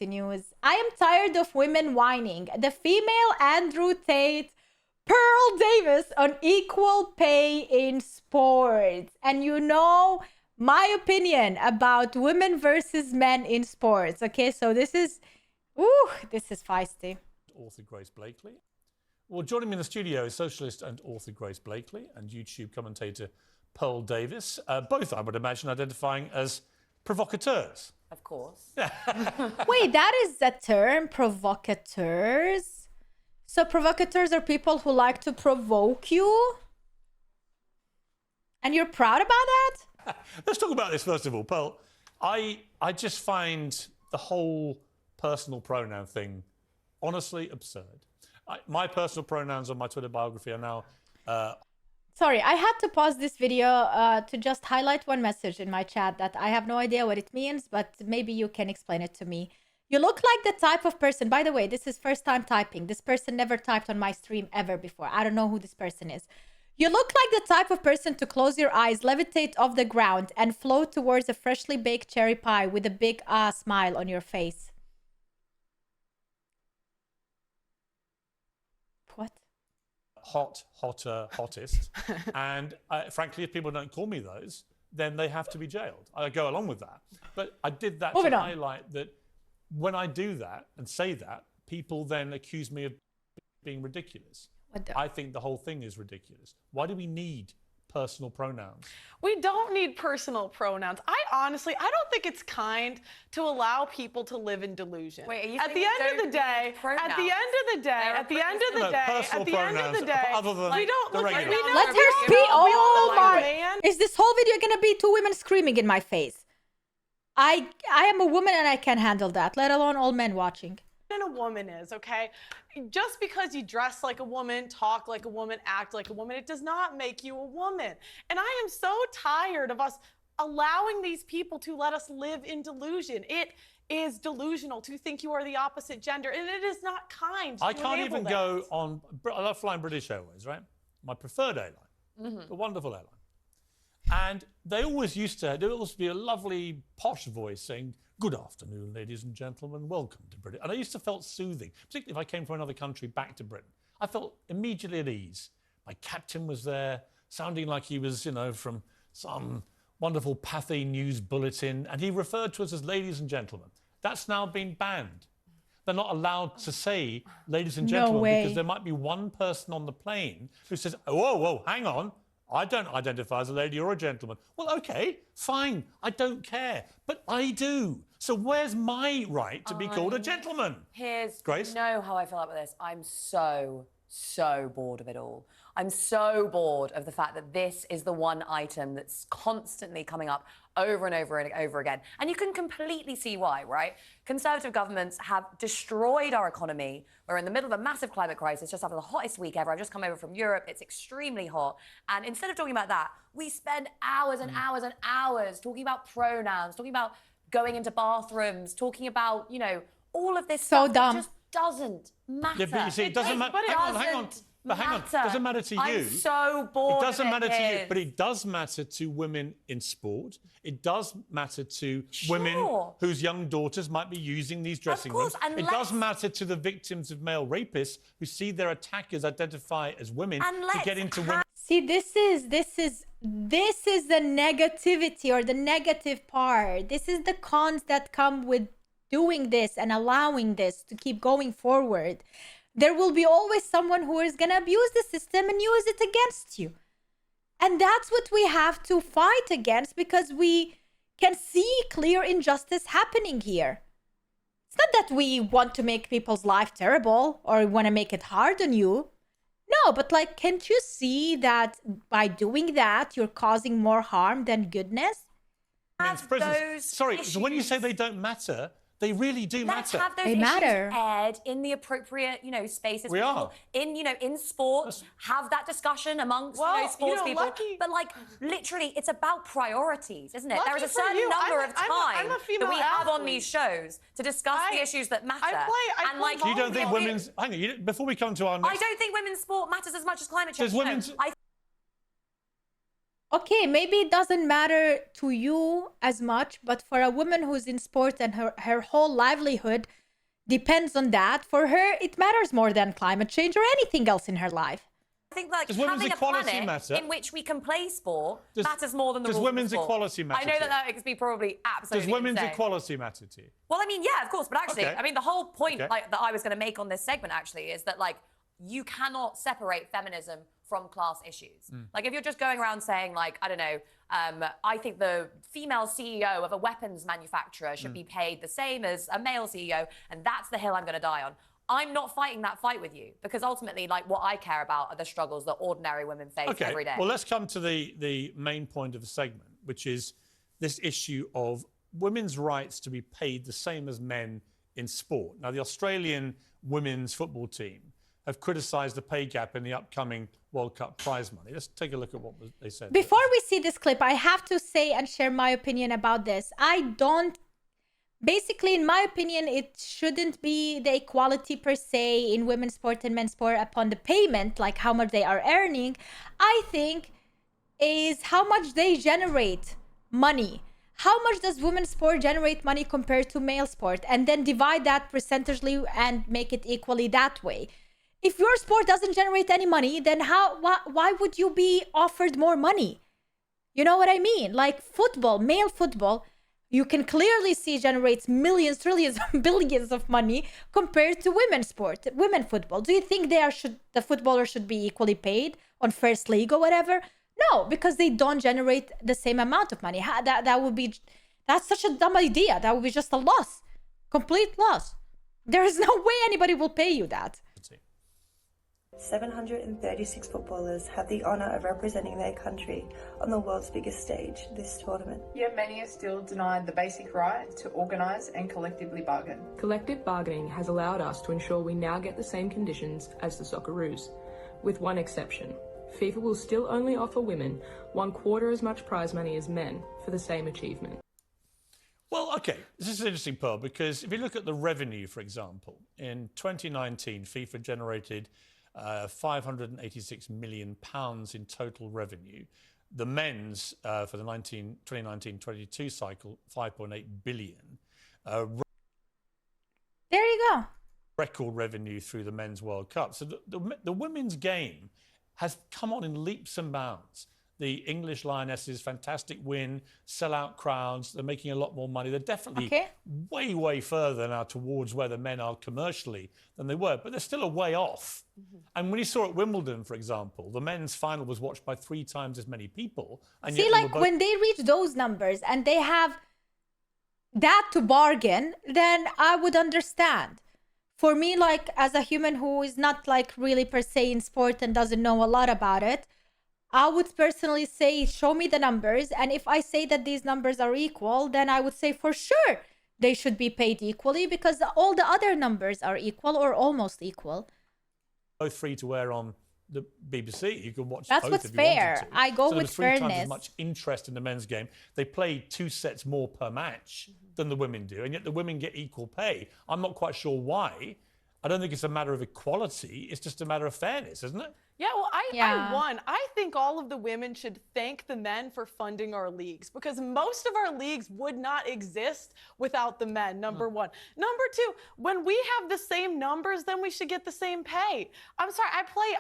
News. I am tired of women whining. The female Andrew Tate, Pearl Davis on equal pay in sports. And you know my opinion about women versus men in sports. Okay, so this is feisty. Author Grace Blakely. Well, joining me in the studio is socialist and author Grace Blakely and YouTube commentator Pearl Davis, both, I would imagine, identifying as provocateurs. Of course. Wait, that is the term, provocateurs? So provocateurs are people who like to provoke you? And you're proud about that? Let's talk about this first of all. Pearl, I just find the whole personal pronoun thing honestly absurd. My personal pronouns on my Twitter biography are now... Sorry, I had to pause this video to just highlight one message in my chat that I have no idea what it means, but maybe you can explain it to me. You look like the type of person, by the way, this is first time typing. This person never typed on my stream ever before. I don't know who this person is. You look like the type of person to close your eyes, levitate off the ground, and float towards a freshly baked cherry pie with a big smile on your face. What? Hot, hotter, hottest. And frankly, if people don't call me those, then they have to be jailed. I go along with that. But I did that to highlight that when I do that and say that, people then accuse me of being ridiculous. I think the whole thing is ridiculous. Why do we need personal pronouns? We don't need personal pronouns. I don't think it's kind to allow people to live in delusion. Wait, are you at the end of the day, we don't let her speak. Oh my! Is this whole video gonna be two women screaming in my face? I am a woman and I can handle that, let alone all men watching. And a woman is, okay? Just because you dress like a woman, talk like a woman, act like a woman, it does not make you a woman. And I am so tired of us allowing these people to let us live in delusion. It is delusional to think you are the opposite gender, and it is not kind. I can't even go on. I love flying British Airways, right? My preferred airline, a wonderful airline. And there always used to be a lovely posh voice saying, "Good afternoon, ladies and gentlemen, welcome to Britain." And I used to feel soothing, particularly if I came from another country back to Britain. I felt immediately at ease. My captain was there, sounding like he was, from some wonderful Pathé News bulletin, and he referred to us as ladies and gentlemen. That's now been banned. They're not allowed to say ladies and gentlemen because there might be one person on the plane who says, "Whoa, whoa, hang on. I don't identify as a lady or a gentleman." Well, okay, fine. I don't care. But I do. So where's my right to be called a gentleman? Here's Grace? You know how I feel about this. I'm so bored of it all. I'm so bored of the fact that this is the one item that's constantly coming up over and over and over again. And you can completely see why, right? Conservative governments have destroyed our economy. We're in the middle of a massive climate crisis, just after the hottest week ever. I've just come over from Europe. It's extremely hot. And instead of talking about that, we spend hours and hours and hours talking about pronouns, talking about going into bathrooms, talking about, all of this stuff that just doesn't matter. Yeah, but you see, it doesn't matter. Hang on. But hang on, it doesn't matter to you. I'm so bored. It doesn't matter to you, but it does matter to women in sport. It does matter to women whose young daughters might be using these dressing rooms. It does matter to the victims of male rapists who see their attackers identify as women to get into women. See, this is the negativity or the negative part. This is the cons that come with doing this and allowing this to keep going forward. There will be always someone who is going to abuse the system and use it against you. And that's what we have to fight against, because we can see clear injustice happening here. It's not that we want to make people's life terrible or want to make it hard on you. No, but can't you see that by doing that, you're causing more harm than goodness? Sorry, so when you say they don't matter, they really do matter. Let's have those issues aired in the appropriate, spaces. We are. In sports, have that discussion amongst, sports people. But literally, it's about priorities, isn't it? There is a certain number of time that we have on these shows to discuss the issues that matter. You don't think women's... Hang on, before we come to our next... I don't think women's sport matters as much as climate change. Okay, maybe it doesn't matter to you as much, but for a woman who's in sport and her whole livelihood depends on that, for her, it matters more than climate change or anything else in her life. I think like Does women's having a equality planet matter? in which we can play sport matters more than the rules Does of women's sport. equality matter I know to that you? that makes me probably absolutely Does women's insane. equality matter to you? Well, I mean, yeah, of course, but actually, Okay. I mean, the whole point Okay. like that I was going to make on this segment actually is that like you cannot separate feminism from class issues. Like if you're just going around saying like, I don't know, I think the female CEO of a weapons manufacturer should be paid the same as a male CEO, and that's the hill I'm going to die on. I'm not fighting that fight with you because ultimately, like, what I care about are the struggles that ordinary women face every day. Well, let's come to the main point of the segment, which is this issue of women's rights to be paid the same as men in sport. Now, the Australian women's football team have criticised the pay gap in the upcoming World Cup prize money. Let's take a look at what they said. Before we see this clip, I have to say and share my opinion about this. Basically, in my opinion, it shouldn't be the equality per se in women's sport and men's sport upon the payment, like how much they are earning. I think is how much they generate money. How much does women's sport generate money compared to male sport? And then divide that percentagely and make it equally that way. If your sport doesn't generate any money, then why would you be offered more money? You know what I mean? Like football, male football, you can clearly see generates millions, trillions, billions of money compared to women's sport, women football. Do you think the footballers should be equally paid on first league or whatever? No, because they don't generate the same amount of money. That's such a dumb idea. That would be just a loss, complete loss. There is no way anybody will pay you that. 736 footballers have the honour of representing their country on the world's biggest stage, this tournament. Yet many are still denied the basic right to organise and collectively bargain. Collective bargaining has allowed us to ensure we now get the same conditions as the Socceroos, with one exception. FIFA will still only offer women 1/4 as much prize money as men for the same achievement. Well, okay, this is an interesting pearl because if you look at the revenue, for example, in 2019, FIFA generated £586 million in total revenue. The men's for the 2019-22 cycle, 5.8 billion. There you go. Record revenue through the Men's World Cup. So the women's game has come on in leaps and bounds. The English Lionesses, fantastic win, sell-out crowds. They're making a lot more money. They're definitely way, way further now towards where the men are commercially than they were, but they're still a way off. And when you saw at Wimbledon, for example, the men's final was watched by 3 times as many people. And See, like when they reach those numbers and they have that to bargain, then I would understand. For me, like as a human who is not like really per se in sport and doesn't know a lot about it, I would personally say, show me the numbers. And if I say that these numbers are equal, then I would say for sure they should be paid equally because all the other numbers are equal or almost equal. Both free to air on the BBC. You can watch That's both what's if you wanted fair. to. I go so with there's 3 times fairness. as much interest in the men's game. They play 2 sets more per match than the women do, and yet the women get equal pay. I'm not quite sure why. I don't think it's a matter of equality. It's just a matter of fairness, isn't it? Yeah, well, I think all of the women should thank the men for funding our leagues because most of our leagues would not exist without the men, number one. Number two, when we have the same numbers, then we should get the same pay. I'm sorry,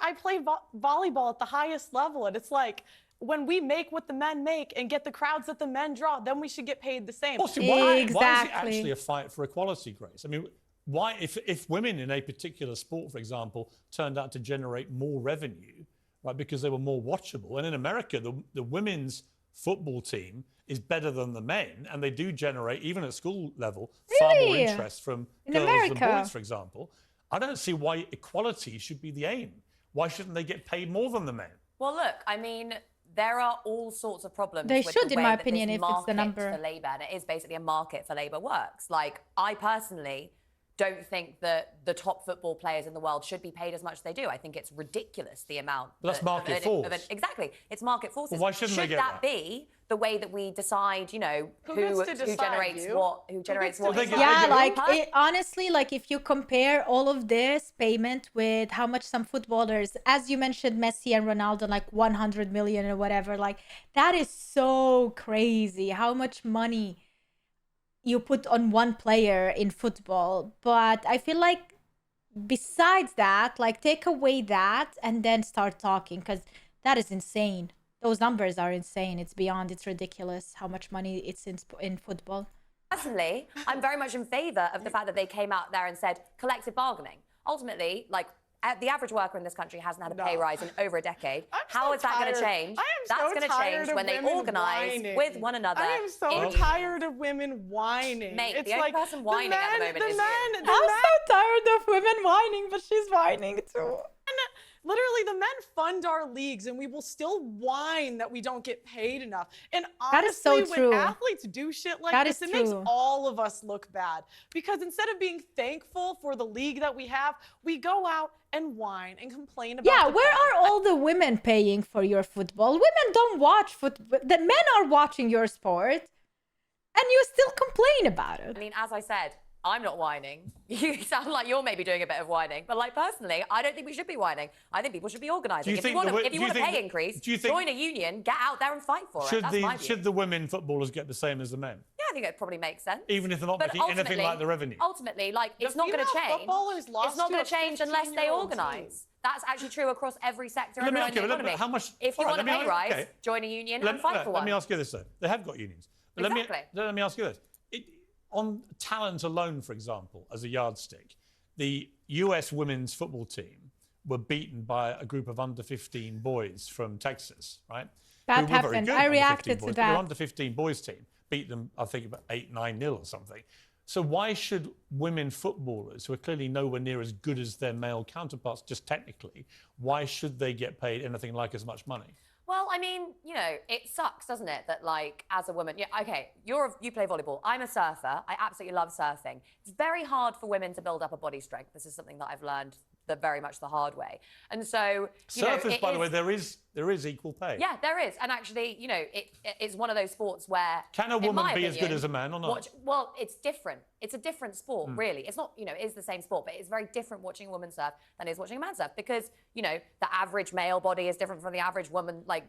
I play volleyball at the highest level, and it's like, when we make what the men make and get the crowds that the men draw, then we should get paid the same. Also, why is it actually a fight for equality, Grace? I mean, why, if women in a particular sport, for example, turned out to generate more revenue, right, because they were more watchable, and in America, the women's football team is better than the men, and they do generate, even at school level, far more interest from girls than boys, for example. I don't see why equality should be the aim. Why shouldn't they get paid more than the men? Well, look, I mean, there are all sorts of problems They with should, the in way my that opinion, this if it's the market number. for labour, and it is basically a market for labour, works. Like, I personally don't think that the top football players in the world should be paid as much as they do. I think it's ridiculous, the amount. But that's market force. Exactly. It's market forces. Well, why shouldn't they get that be the way that we decide, you know, who generates what, Yeah, like honestly, like if you compare all of this payment with how much some footballers, as you mentioned, Messi and Ronaldo, like 100 million or whatever, like that is so crazy how much money you put on one player in football. But I feel like besides that, like take away that and then start talking, because that is insane. Those numbers are insane. It's beyond, it's ridiculous how much money it's in football. Personally, I'm very much in favour of the fact that they came out there and said collective bargaining. Ultimately, like, the average worker in this country hasn't had a pay rise in over a decade. How is that going to change? That's going to change when they organise with one another. I am so tired of women whining. Mate, the only person whining at the moment is you. I'm so tired of women whining, but she's whining too. Literally, the men fund our leagues, and we will still whine that we don't get paid enough. And honestly, that is so true. When athletes do shit like this, it makes all of us look bad. Because instead of being thankful for the league that we have, we go out and whine and complain about. Yeah, where are all the women paying for your football? Women don't watch football. The men are watching your sport, and you still complain about it. I mean, as I said, I'm not whining. You sound like you're maybe doing a bit of whining. But like personally, I don't think we should be whining. I think people should be organising. If you want a pay increase, join a union, get out there and fight for it. That's my view. Should the women footballers get the same as the men? Yeah, I think it probably makes sense. Even if they're not making anything like the revenue? Ultimately, like, it's not going to change. It's not going to change unless they organise. That's actually true across every sector of the economy. How much? If you want a pay rise, join a union and fight for one. Let me ask you this, though. They have got unions. But let me ask you this. On talent alone, for example, as a yardstick, the US women's football team were beaten by a group of under-15 boys from Texas, right? That happened. I reacted to that. The under-15 boys team beat them, I think, about 8-9-0 or something. So why should women footballers, who are clearly nowhere near as good as their male counterparts, just technically, why should they get paid anything like as much money? Well, I mean, you know, it sucks, doesn't it, that, like, as a woman, yeah, okay, you play volleyball. I'm a surfer. I absolutely love surfing. It's very hard for women to build up a body strength. This is something that I've learned very much the hard way. And so, surfers, by the way, there is equal pay. Yeah, there is. And actually, you know, it's one of those sports where... Can a woman be as good as a man or not? Well, it's different. It's a different sport, really. It's not, you know, it is the same sport, but it's very different watching a woman surf than it is watching a man surf, because, you know, the average male body is different from the average woman, like,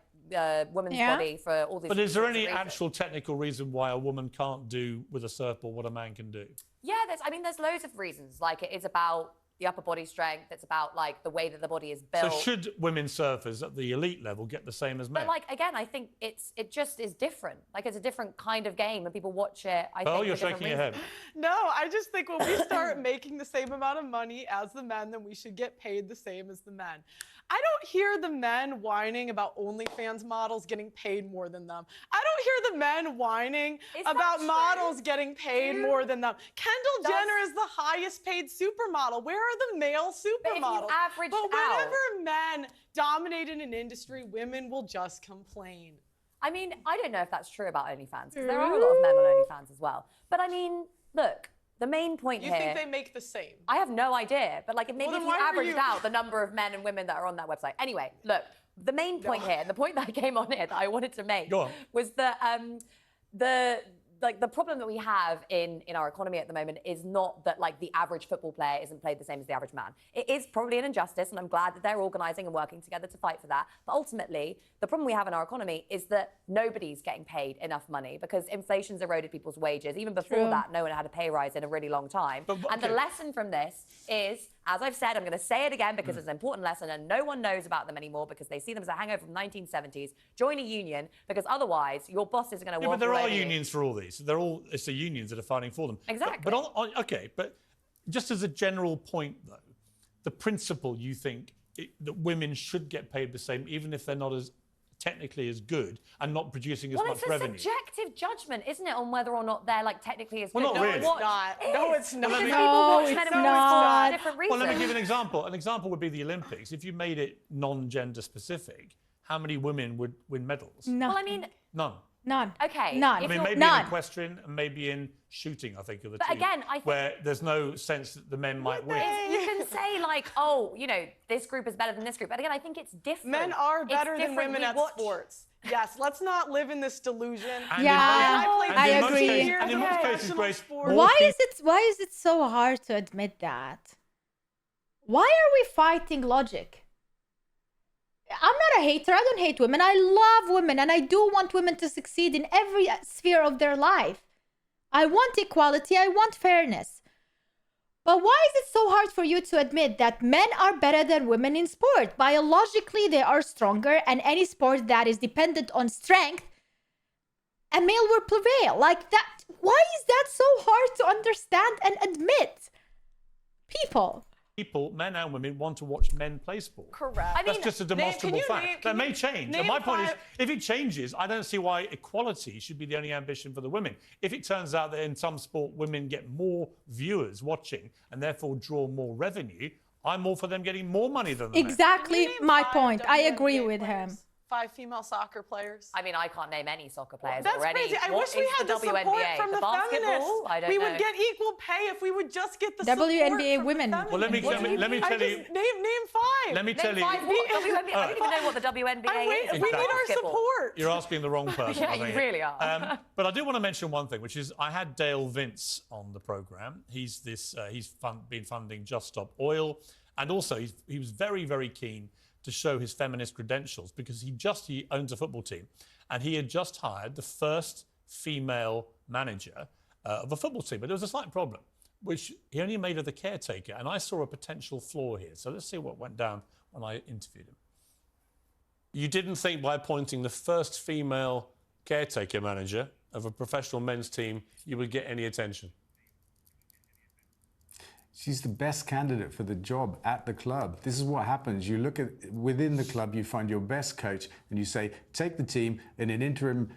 woman's body for all these. But is there any actual technical reason why a woman can't do with a surfboard what a man can do? Yeah, there's loads of reasons. Like, it is about the upper body strength. It's about, like, the way that the body is built. So should women surfers at the elite level get the same as men? But, like, again, I think it just is different. Like, it's a different kind of game, and people watch it. You're shaking your head. No, I just think when we start making the same amount of money as the men, then we should get paid the same as the men. I don't hear the men whining about OnlyFans models getting paid more than them. I don't hear the men whining about models getting paid more than them. Kendall Jenner is the highest paid supermodel. Where are the male supermodels? But whenever men dominate in an industry, women will just complain. I mean, I don't know if that's true about OnlyFans, because there are a lot of men on OnlyFans as well. But I mean, look, the main point here... You think they make the same? I have no idea. But, like, maybe if you averaged out the number of men and women that are on that website. Anyway, look, the main point here, and the point that I came on here that I wanted to make was that the problem that we have in our economy at the moment is not that, like, the average football player isn't paid the same as the average man. It is probably an injustice, and I'm glad that they're organising and working together to fight for that. But ultimately, the problem we have in our economy is that nobody's getting paid enough money because inflation's eroded people's wages. Even before that, no one had a pay rise in a really long time. And the lesson from this is, as I've said, I'm going to say it again because it's an important lesson and no one knows about them anymore because they see them as a hangover from the 1970s. Join a union, because otherwise your bosses are going to walk away. But there are unions for all these. It's the unions that are fighting for them. Exactly. But just as a general point, though, the principle you think that women should get paid the same, even if they're not as technically as good and not producing as much revenue. Well, it's a subjective judgment, isn't it, on whether or not they're, like, technically as good? Well, not really. No, it's not. No, it's not. Different reasons. Well, let me give an example. An example would be the Olympics. If you made it non-gender specific, how many women would win medals? Nothing. Well, I mean... None. None. Okay. None. I mean, maybe None. in equestrian and maybe in shooting, I think, are the But two. again, I think- where there's no sense that the men might win. You can say like, oh, you know, this group is better than this group. But again, I think it's different. Men are It's better than different. women We at watch- sports. Yes, let's not live in this delusion. And Yeah, I in most agree. cases- and in most Okay. cases, Grace, Sport. more Why people- is it so hard to admit that? Why are we fighting logic? I'm not a hater. I don't hate women. I love women and I do want women to succeed in every sphere of their life. I want equality. I want fairness. But why is it so hard for you to admit that men are better than women in sport? Biologically, they are stronger, and any sport that is dependent on strength, a male will prevail. Like that. Why is that so hard to understand and admit? People, men and women, want to watch men play sport. Correct. That's just a demonstrable fact. That may change. And my point is, if it changes, I don't see why equality should be the only ambition for the women. If it turns out that in some sport women get more viewers watching and therefore draw more revenue, I'm all for them getting more money than the men. exactly my 5 point. I WNBA agree with players? him. 5 female soccer players. I mean, I can't name any soccer players That's already. crazy. I What wish we is had the support WNBA? from the basketball? feminists. I don't we know. would get equal pay if we would just get the WNBA support from women. The Well, let me tell you. Name 5. Let me tell Name you. 5 what? WNBA? I don't even know what the WNBA is. We need our Basketball. support. You're asking the wrong person. Yeah, I you think. really are. But I do want to mention one thing, which is I had Dale Vince on the program. He's been funding Just Stop Oil, and also he was very, very keen to show his feminist credentials because he owns a football team, and he had just hired the first female manager of a football team. But there was a slight problem, which he only made her the caretaker, and I saw a potential flaw here. So let's see what went down when I interviewed him. You didn't think by appointing the first female caretaker manager of a professional men's team you would get any attention? She's the best candidate for the job at the club. This is what happens. You look at within the club, you find your best coach and you say, take the team in an interim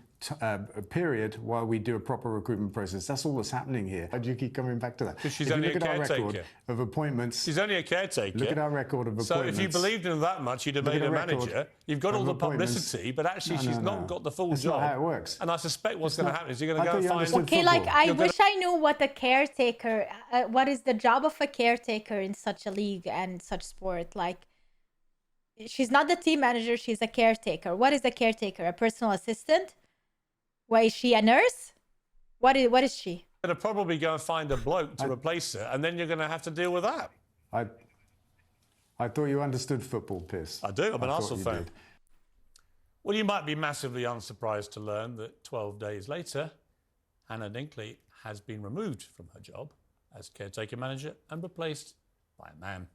period while we do a proper recruitment process. That's all that's happening here. Why do you keep coming back to that? Because she's If you only look a at our caretaker. record of appointments. She's only a caretaker. Look at our record of appointments. So if you believed in her that much, you'd have Look made at her the record manager. You've got all of the appointments. publicity, but actually No, she's no, not no. got the full That's job. not how it works. And I suspect what's It's going to not- happen is you're going I to thought go you find... understood Okay, like football. I You're wish I knew what a caretaker, what is the job of a caretaker in such a league and such sport. Like, she's not the team manager, she's a caretaker. What is a caretaker? A personal assistant? Why, is she a nurse? What is she? You're going to probably go and find a bloke to replace her, and then you're going to have to deal with that. I thought you understood football, Piss. I do. I'm an thought Arsenal you fan. did. Well, you might be massively unsurprised to learn that 12 days later, Hannah Dinkley has been removed from her job as caretaker manager and replaced by a man.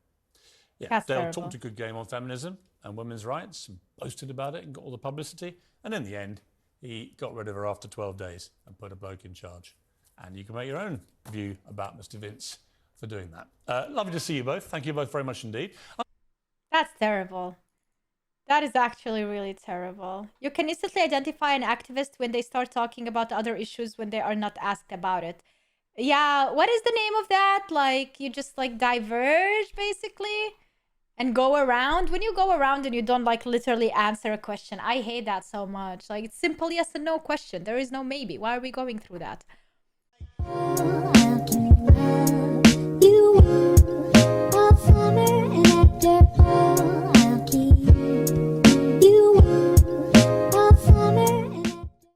Yeah, That's Dale terrible. talked a good game on feminism and women's rights and boasted about it and got all the publicity. And in the end, he got rid of her after 12 days and put a bloke in charge. And you can make your own view about Mr. Vince for doing that. Lovely to see you both. Thank you both very much indeed. That's terrible. That is actually really terrible. You can instantly identify an activist when they start talking about other issues when they are not asked about it. Yeah, what is the name of that? Like, you just like diverge basically and go around. When you go around and you don't like literally answer a question, I hate that so much. Like, it's simple yes and no question. There is no maybe. Why are we going through that?